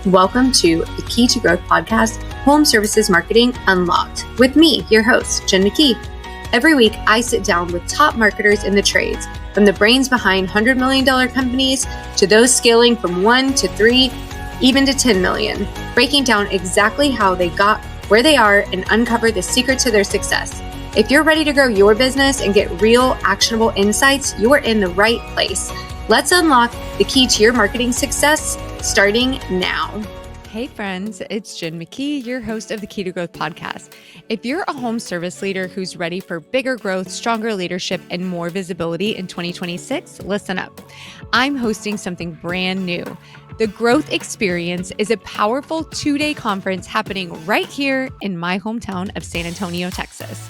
Welcome to the Kee To Growth Podcast, Home Services Marketing Unlocked, with me, your host, Jen McKee. Every week, I sit down with top marketers in the trades, from the brains behind $100 million companies to those scaling from 1 to 3, even to 10 million, breaking down exactly how they got where they are and uncover the secret to their success. If you're ready to grow your business and get real, actionable insights, you're in the right place. Let's unlock the key to your marketing success, starting now. Hey friends, it's Jen McKee, your host of the Kee To Growth Podcast. If you're a home service leader who's ready for bigger growth, stronger leadership, and more visibility in 2026, listen up. I'm hosting something brand new. The Growth Experience is a powerful 2-day conference happening right here in my hometown of San Antonio, Texas.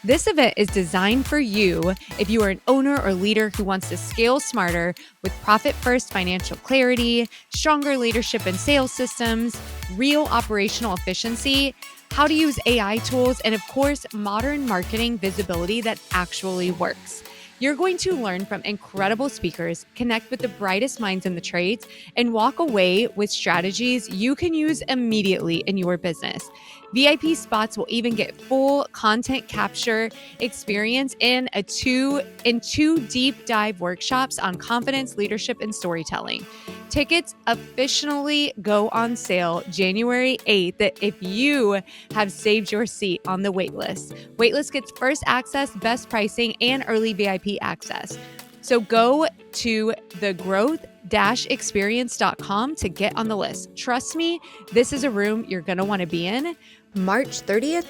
This event is designed for you if you are an owner or leader who wants to scale smarter with profit-first financial clarity, stronger leadership and sales systems, real operational efficiency, how to use AI tools, and of course, modern marketing visibility that actually works. You're going to learn from incredible speakers, connect with the brightest minds in the trades, and walk away with strategies you can use immediately in your business. VIP spots will even get full content capture experience in two deep dive workshops on confidence, leadership, and storytelling. Tickets officially go on sale January 8th if you have saved your seat on the waitlist. Waitlist gets first access, best pricing, and early VIP access. So go to thegrowth-experience.com to get on the list. Trust me, this is a room you're going to want to be in. March 30th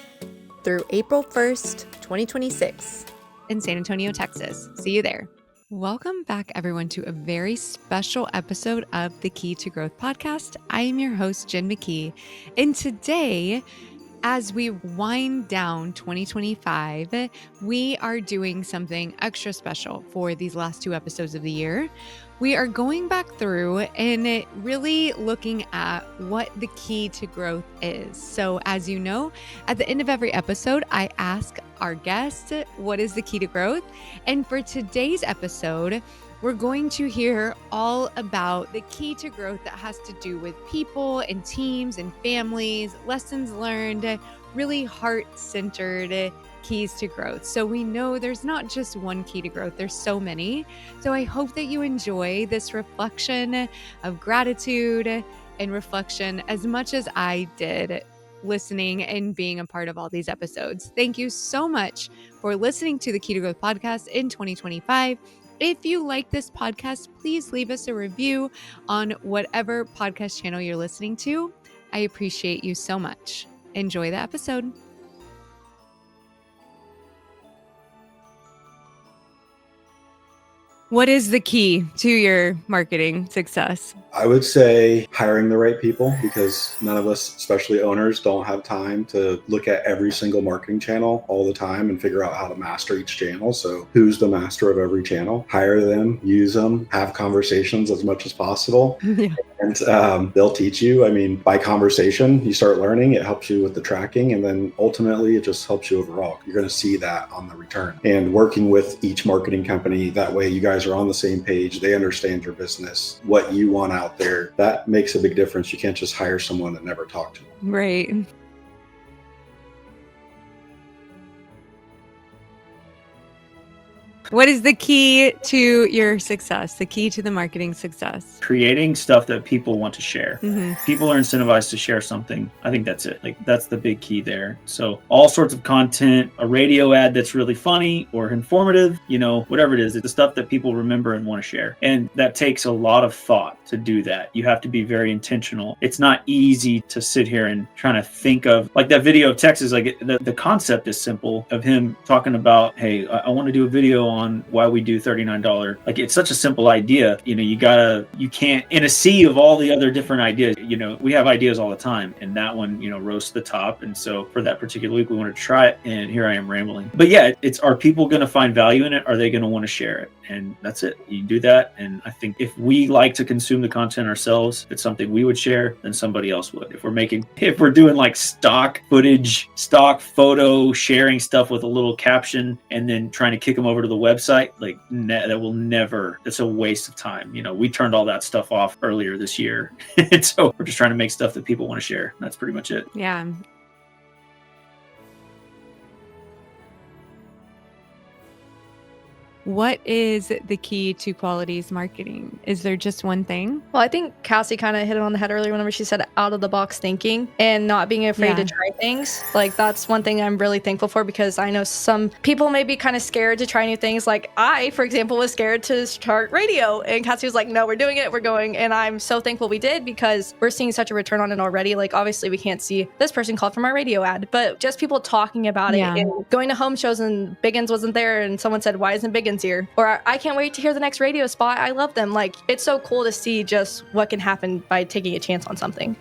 through April 1st, 2026 in San Antonio, Texas. See you there. Welcome back, everyone, to a very special episode of the Kee To Growth Podcast. I am your host, Jen McKee, and today, as we wind down 2025, we are doing something extra special for these last 2 episodes of the year. We are going back through and really looking at what the key to growth is. So as you know, at the end of every episode, I ask our guest, what is the key to growth? And for today's episode, we're going to hear all about the key to growth that has to do with people and teams and families, lessons learned, really heart-centered keys to growth. So we know there's not just one key to growth, there's so many. So I hope that you enjoy this reflection of gratitude and reflection as much as I did listening and being a part of all these episodes. Thank you so much for listening to the Kee To Growth Podcast in 2025. If you like this podcast, please leave us a review on whatever podcast channel you're listening to. I appreciate you so much. Enjoy the episode. What is the key to your marketing success? I would say hiring the right people, because none of us, especially owners, don't have time to look at every single marketing channel all the time and figure out how to master each channel. So who's the master of every channel? Hire them, use them, have conversations as much as possible. Yeah. And they'll teach you. I mean, by conversation, you start learning. It helps you with the tracking. And then ultimately, it just helps you overall. You're going to see that on the return. And working with each marketing company, that way you guys are on the same page. They understand your business, what you want out there. That makes a big difference. You can't just hire someone and never talk to them. Right. What is the key to your success? The key to the marketing success? Creating stuff that people want to share. Mm-hmm. People are incentivized to share something. I think that's it. Like, that's the big key there. So all sorts of content, a radio ad that's really funny or informative, whatever it is, it's the stuff that people remember and want to share. And that takes a lot of thought to do that. You have to be very intentional. It's not easy to sit here and trying to think of, like that video of Texas, like the concept is simple, of him talking about, hey, I want to do a video on why we do $39. Like, it's such a simple idea. You can't, in a sea of all the other different ideas, we have ideas all the time, and that one, rose to the top. And so for that particular week, we wanted to try it, and here I am rambling. But yeah, are people going to find value in it? Are they going to want to share it? And that's it. You do that. And I think if we like to consume the content ourselves, if it's something we would share, then somebody else would. If we're doing like stock footage, stock photo sharing stuff with a little caption, and then trying to kick them over to the website, like that will never, it's a waste of time. We turned all that stuff off earlier this year. And so we're just trying to make stuff that people want to share. That's pretty much it. Yeah. What is the key to qualities marketing? Is there just one thing? Well, I think Cassie kind of hit it on the head earlier whenever she said out of the box thinking and not being afraid to try things. Like, that's one thing I'm really thankful for, because I know some people may be kind of scared to try new things. Like I, for example, was scared to start radio, and Cassie was like, no, we're doing it. We're going. And I'm so thankful we did, because we're seeing such a return on it already. Like, obviously we can't see this person called from our radio ad, but just people talking about it and going to home shows and Biggins wasn't there. And someone said, why isn't Biggins here? Or I can't wait to hear the next radio spot. I love them. Like, it's so cool to see just what can happen by taking a chance on something.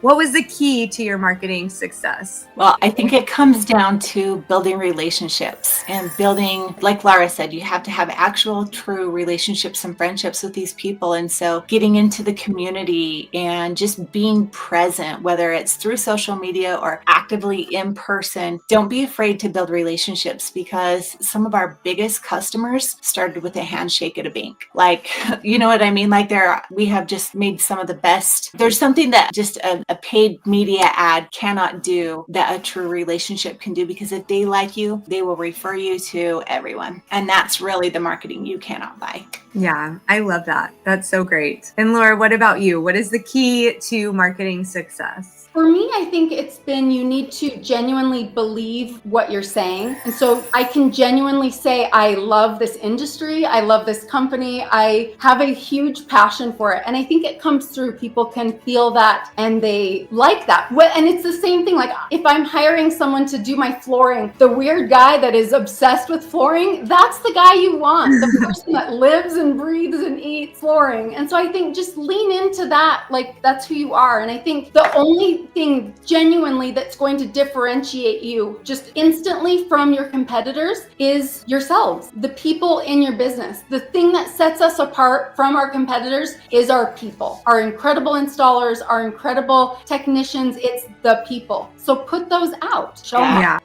What was the key to your marketing success? Well, I think it comes down to building relationships and building, like Lara said, you have to have actual true relationships and friendships with these people. And so getting into the community and just being present, whether it's through social media or actively in person, don't be afraid to build relationships, because some of our biggest customers started with a handshake at a bank. Like, you know what I mean? Like we have just made some of the best. There's something that just a paid media ad cannot do that a true relationship can do, because if they like you, they will refer you to everyone. And that's really the marketing you cannot buy. Yeah, I love that. That's so great. And Laura, what about you? What is the key to marketing success? For me, I think it's been, you need to genuinely believe what you're saying. And so I can genuinely say, I love this industry. I love this company. I have a huge passion for it. And I think it comes through. People can feel that and they like that. And it's the same thing. Like, if I'm hiring someone to do my flooring, the weird guy that is obsessed with flooring, that's the guy you want. The person that lives and breathes and eats flooring. And so I think just lean into that. Like, that's who you are. And I think the only thing genuinely that's going to differentiate you just instantly from your competitors is yourselves, the people in your business. The thing that sets us apart from our competitors is our people, our incredible installers, our incredible technicians. It's the people. So put those out. Show them. Yeah.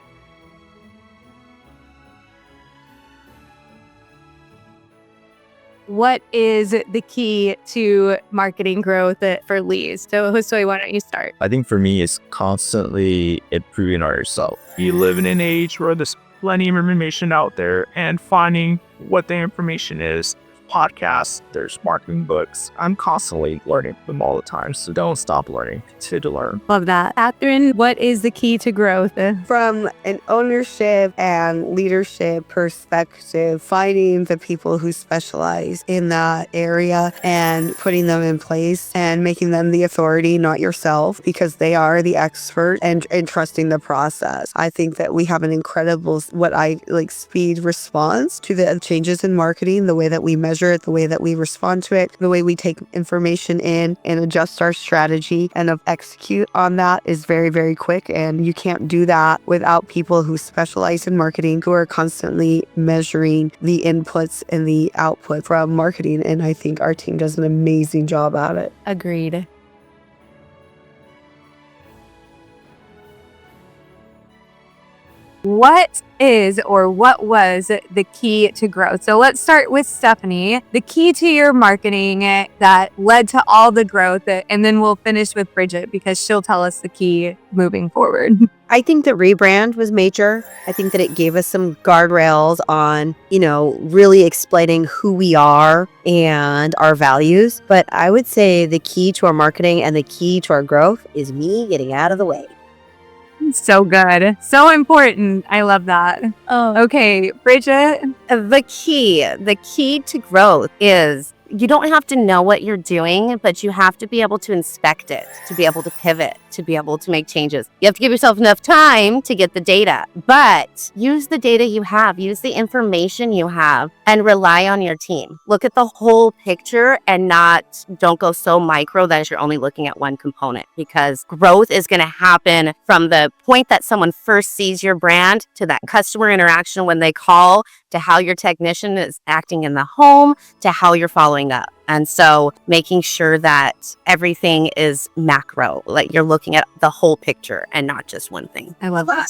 What is the key to marketing growth for Lee's? So Josue, why don't you start? I think for me, it's constantly improving on yourself. You live in an age where there's plenty of information out there, and finding what the information is. Podcasts, there's marketing books. I'm constantly learning them all the time, so don't stop learning. Continue to learn. Love that. Katherine, what is the key to growth? From an ownership and leadership perspective, finding the people who specialize in that area and putting them in place and making them the authority, not yourself, because they are the expert, and trusting the process. I think that we have an incredible, speed response to the changes in marketing, the way that we measure it, the way that we respond to it, the way we take information in and adjust our strategy and execute on that is very, very quick. And you can't do that without people who specialize in marketing, who are constantly measuring the inputs and the output from marketing. And I think our team does an amazing job at it. Agreed. What is or what was the key to growth? So let's start with Stephanie. The key to your marketing that led to all the growth, and then we'll finish with Bridget because she'll tell us the key moving forward. I think the rebrand was major. I think that it gave us some guardrails on, really explaining who we are and our values. But I would say the key to our marketing and the key to our growth is me getting out of the way. So good. So important. I love that. Oh, okay. Bridget? The key to growth is you don't have to know what you're doing, but you have to be able to inspect it, to be able to pivot, to be able to make changes. You have to give yourself enough time to get the data, but use the data you have, use the information you have, and rely on your team. Look at the whole picture and don't go so micro that you're only looking at one component, because growth is going to happen from the point that someone first sees your brand to that customer interaction when they call, to how your technician is acting in the home, to how you're following up. And so making sure that everything is macro, like you're looking at the whole picture and not just one thing. I love that.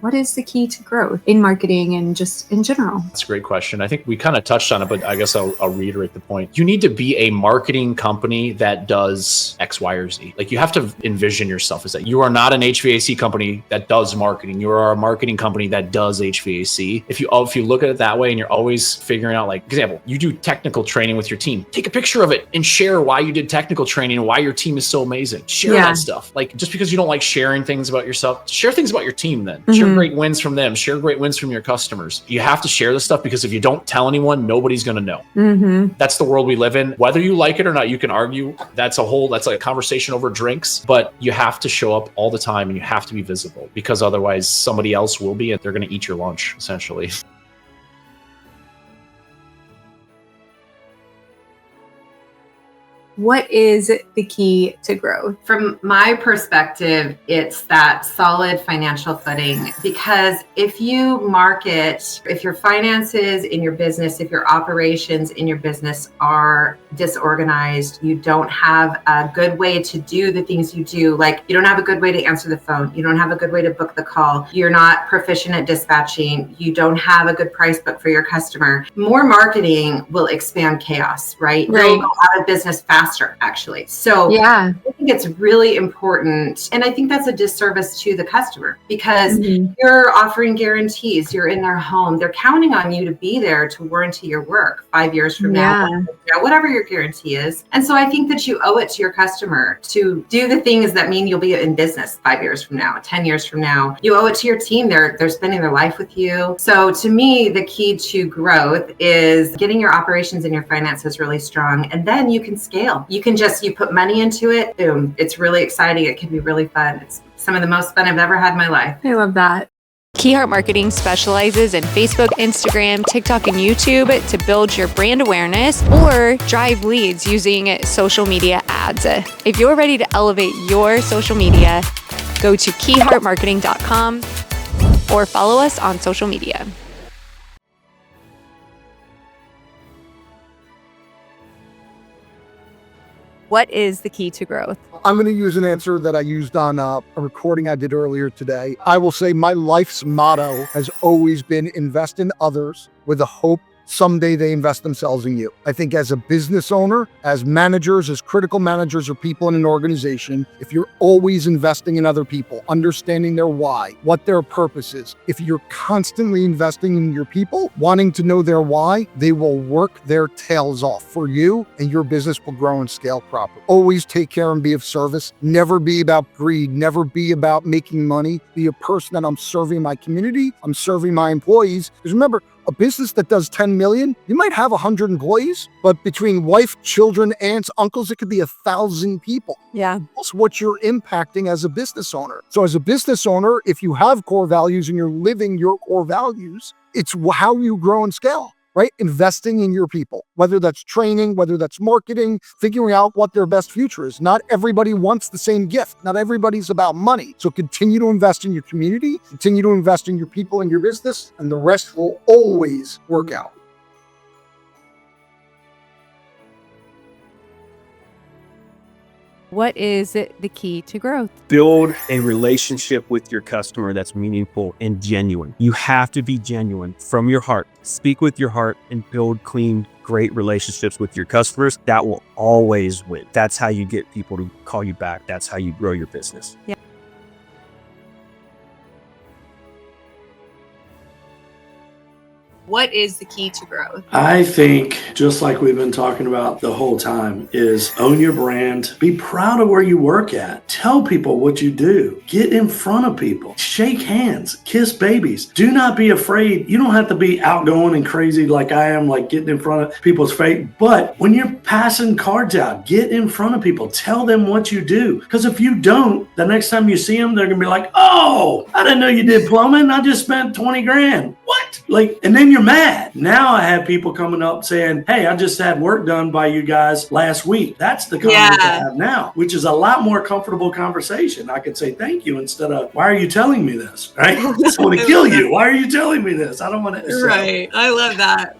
What is the key to growth in marketing and just in general? That's a great question. I think we kind of touched on it, but I guess I'll reiterate the point. You need to be a marketing company that does X, Y, or Z. Like you have to envision yourself as that. You are not an HVAC company that does marketing. You are a marketing company that does HVAC. If you look at it that way and you're always figuring out, like, example, you do technical training with your team, take a picture of it and share why you did technical training and why your team is so amazing. Share that stuff. Like just because you don't like sharing things about yourself, share things about your team then. Share great wins from them, share great wins from your customers. You have to share this stuff because if you don't tell anyone, nobody's going to know. That's the world we live in. Whether you like it or not, you can argue. That's like a conversation over drinks, but you have to show up all the time and you have to be visible because otherwise somebody else will be and they're going to eat your lunch essentially. What is the key to growth? From my perspective, it's that solid financial footing, because if you market, if your finances in your business, if your operations in your business are disorganized, you don't have a good way to do the things you do, like you don't have a good way to answer the phone, you don't have a good way to book the call, you're not proficient at dispatching, you don't have a good price book for your customer, more marketing will expand chaos, right? You'll go out of business faster, actually. So I think it's really important. And I think that's a disservice to the customer because you're offering guarantees. You're in their home. They're counting on you to be there to warranty your work 5 years from now, whatever your guarantee is. And so I think that you owe it to your customer to do the things that mean you'll be in business 5 years from now, 10 years from now. You owe it to your team. They're spending their life with you. So to me, the key to growth is getting your operations and your finances really strong. And then you can scale. You put money into it, boom, it's really exciting. It can be really fun. It's some of the most fun I've ever had in my life. I love that. Key Heart Marketing specializes in Facebook, Instagram, TikTok, and YouTube to build your brand awareness or drive leads using social media ads. If you're ready to elevate your social media, go to keyheartmarketing.com or follow us on social media. What is the key to growth? I'm going to use an answer that I used on a recording I did earlier today. I will say my life's motto has always been invest in others with the hope someday they invest themselves in you. I think as a business owner, as managers, as critical managers or people in an organization, if you're always investing in other people, understanding their why, what their purpose is, if you're constantly investing in your people, wanting to know their why, they will work their tails off for you and your business will grow and scale properly. Always take care and be of service. Never be about greed. Never be about making money. Be a person that I'm serving my community. I'm serving my employees. Because remember, a business that does 10 million, you might have 100 employees, but between wife, children, aunts, uncles, it could be 1,000 people. Yeah. That's what you're impacting as a business owner. So as a business owner, if you have core values and you're living your core values, it's how you grow and scale. Right? Investing in your people, whether that's training, whether that's marketing, figuring out what their best future is. Not everybody wants the same gift. Not everybody's about money. So continue to invest in your community, continue to invest in your people and your business, and the rest will always work out. What is the key to growth? Build a relationship with your customer that's meaningful and genuine. You have to be genuine from your heart. Speak with your heart and build clean, great relationships with your customers. That will always win. That's how you get people to call you back. That's how you grow your business. Yeah. What is the key to growth? I think, just like we've been talking about the whole time, is own your brand. Be proud of where you work at. Tell people what you do. Get in front of people. Shake hands. Kiss babies. Do not be afraid. You don't have to be outgoing and crazy like I am, like getting in front of people's face. But when you're passing cards out, get in front of people. Tell them what you do. Because if you don't, the next time you see them, they're going to be like, oh, I didn't know you did plumbing. I just spent 20 grand. What? what? Like, and then you're mad. Now I have people coming up saying, hey, I just had work done by you guys last week. That's the comment I have now, which is a lot more comfortable conversation. I could say thank you instead of, why are you telling me this? Right? I just want to kill you. Why are you telling me this? I don't want to. Right. I love that.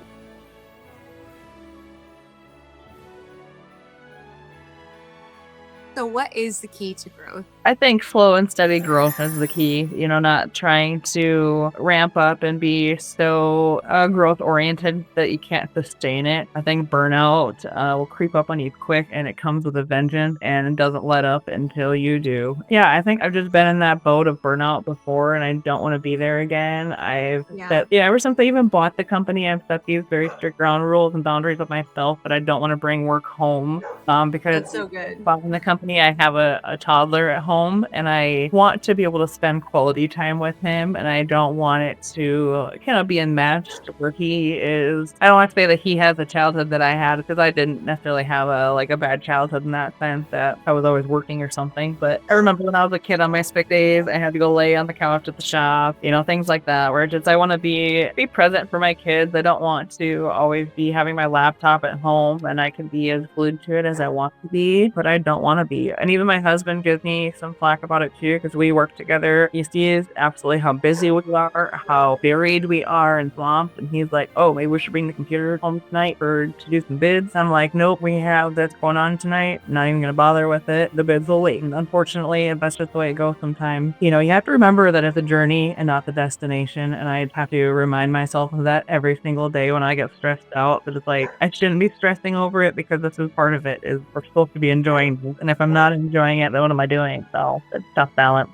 So what is the key to growth? I think slow and steady growth is the key, not trying to ramp up and be so growth oriented that you can't sustain it. I think burnout will creep up on you quick, and it comes with a vengeance and it doesn't let up until you do. Yeah, I think I've just been in that boat of burnout before, and I don't want to be there again. Ever since I even bought the company, I've set these very strict ground rules and boundaries with myself, but I don't want to bring work home because That's so good. buying the company, I have a toddler at home, and I want to be able to spend quality time with him, and I don't want it to be enmeshed where he is. I don't want to say that he has a childhood that I had, because I didn't necessarily have a bad childhood in that sense, that I was always working or something. But I remember when I was a kid on my sick days, I had to go lay on the couch at the shop, things like that, where I want to be present for my kids. I don't want to always be having my laptop at home, and I can be as glued to it as I want to be, but I don't want to be. And even my husband gives me some flack about it too, because we work together. He sees absolutely how busy we are, how buried we are and swamped, and he's like, oh, maybe we should bring the computer home tonight to do some bids. I'm like, nope, we have this going on tonight, not even gonna bother with it. The bids will wait. And unfortunately, that's just the way it goes sometimes. You have to remember that it's a journey and not the destination, and I have to remind myself of that every single day when I get stressed out, that it's like, I shouldn't be stressing over it, because this is part of it, is we're supposed to be enjoying this. And if I'm not enjoying it, then what am I doing? So it's a tough balance.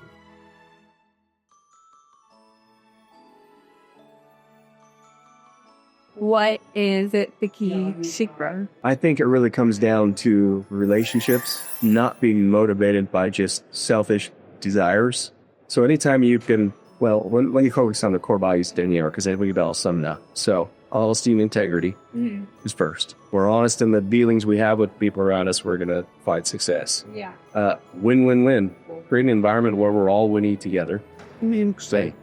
What is the key to growth? I think it really comes down to relationships, not being motivated by just selfish desires. So anytime you can, when you focus on the core values, because I believe I'll sum it up. So honesty and integrity is first. We're honest in the dealings we have with people around us, we're going to find success. Yeah. Win-win-win. Create an environment where we're all winning together. Say,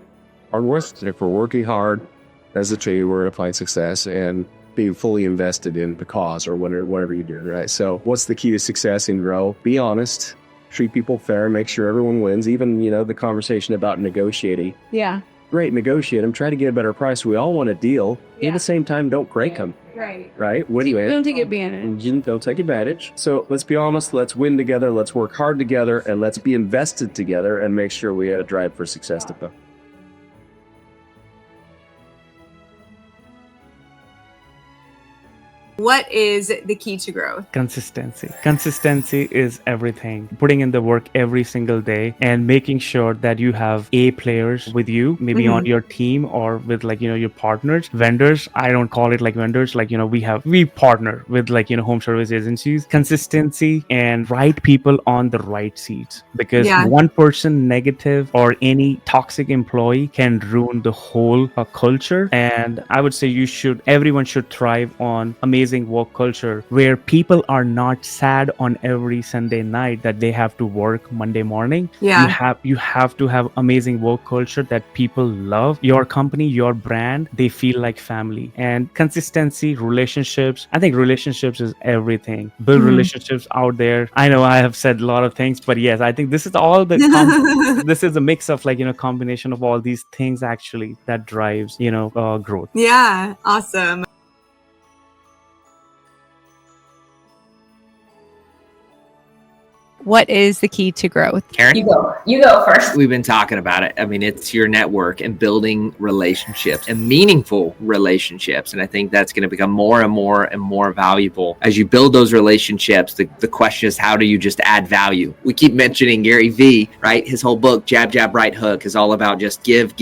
hard work. If we're working hard as a team, we're going to find success, and being fully invested in the cause or whatever you do, right? So what's the key to success in grow? Be honest. Treat people fair. Make sure everyone wins. Even, the conversation about negotiating. Yeah. Great, negotiate them. Try to get a better price. We all want a deal. Yeah. At the same time, don't break them. Right? Win-win. Don't take advantage. Don't take advantage. So let's be honest. Let's win together. Let's work hard together, and let's be invested together, and make sure we drive for success to come. What is the key to growth? Consistency. Consistency is everything. Putting in the work every single day and making sure that you have A players with you, maybe on your team or with your partners, vendors. I don't call it vendors. We partner with home service agencies. Consistency and right people on the right seats, because one person negative or any toxic employee can ruin the whole culture. And I would say everyone should thrive on amazing work culture where people are not sad on every Sunday night that they have to work Monday morning. You have to have amazing work culture that people love your company, your brand. They feel like family. And consistency, relationships. I think relationships is everything. Build relationships out there. I know I have said a lot of things, but yes, I think this is all this is a mix of combination of all these things actually that drives growth. Yeah, awesome. What is the key to growth? Karen? You go first. We've been talking about it. I mean, it's your network and building relationships and meaningful relationships. And I think that's going to become more and more and more valuable. As you build those relationships, the question is, how do you just add value? We keep mentioning Gary Vee, right? His whole book, Jab, Jab, Right Hook, is all about just give,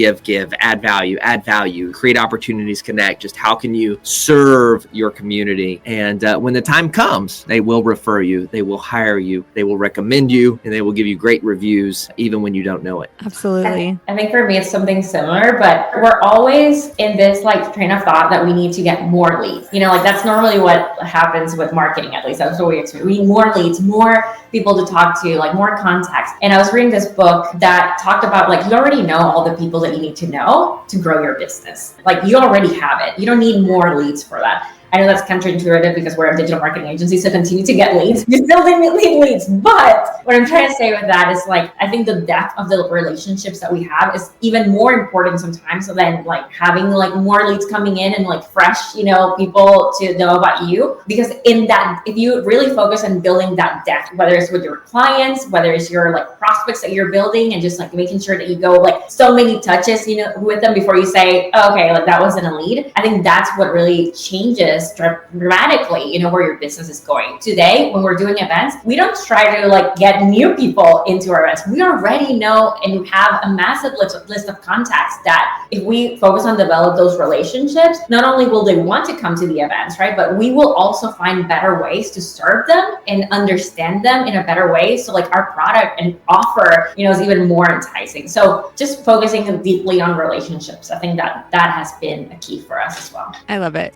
add value, create opportunities, connect. Just how can you serve your community? And when the time comes, they will refer you, they will hire you, they will recommend recommend you, and they will give you great reviews even when you don't know it. Absolutely. I think for me it's something similar, but we're always in this like train of thought that we need to get more leads. You know, like that's normally what happens with marketing, at least that's what we experience. We need more leads, more people to talk to, like more contacts. And I was reading this book that talked about like you already know all the people that you need to know to grow your business. Like you already have it. You don't need more leads for that. I know that's counterintuitive because we're a digital marketing agency, so continue to get leads. You still need leads. But what I'm trying to say with that is like, I think the depth of the relationships that we have is even more important sometimes than like having like more leads coming in and like fresh, you know, people to know about you. Because in that, if you really focus on building that depth, whether it's with your clients, whether it's your like prospects that you're building and just like making sure that you go like so many touches, you know, with them before you say, oh, okay, like that wasn't a lead. I think that's what really changes dramatically, you know, where your business is going. Today, when we're doing events, we don't try to like get new people into our events. We already know and have a massive list of contacts that if we focus on develop those relationships, not only will they want to come to the events, right? But we will also find better ways to serve them and understand them in a better way. So like our product and offer, you know, is even more enticing. So just focusing deeply on relationships. I think that has been a key for us as well. I love it.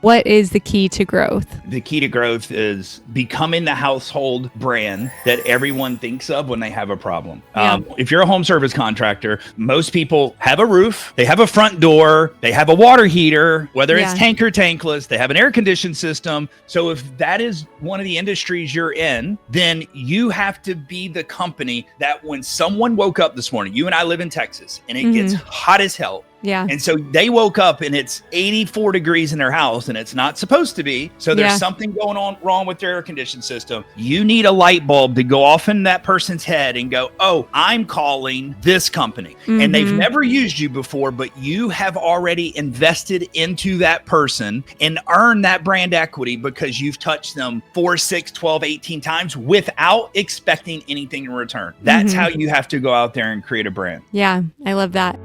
What is the key to growth? The key to growth is becoming the household brand that everyone thinks of when they have a problem. Yeah. If you're a home service contractor, most people have a roof, they have a front door, they have a water heater, whether it's tank or tankless, they have an air conditioned system. So if that is one of the industries you're in, then you have to be the company that when someone woke up this morning, you and I live in Texas, and it gets hot as hell. Yeah. And so they woke up and it's 84 degrees in their house and it's not supposed to be. So there's something going on wrong with their air conditioning system. You need a light bulb to go off in that person's head and go, oh, I'm calling this company. And they've never used you before, but you have already invested into that person and earned that brand equity because you've touched them 4, 6, 12, 18 times without expecting anything in return. That's how you have to go out there and create a brand. Yeah, I love that.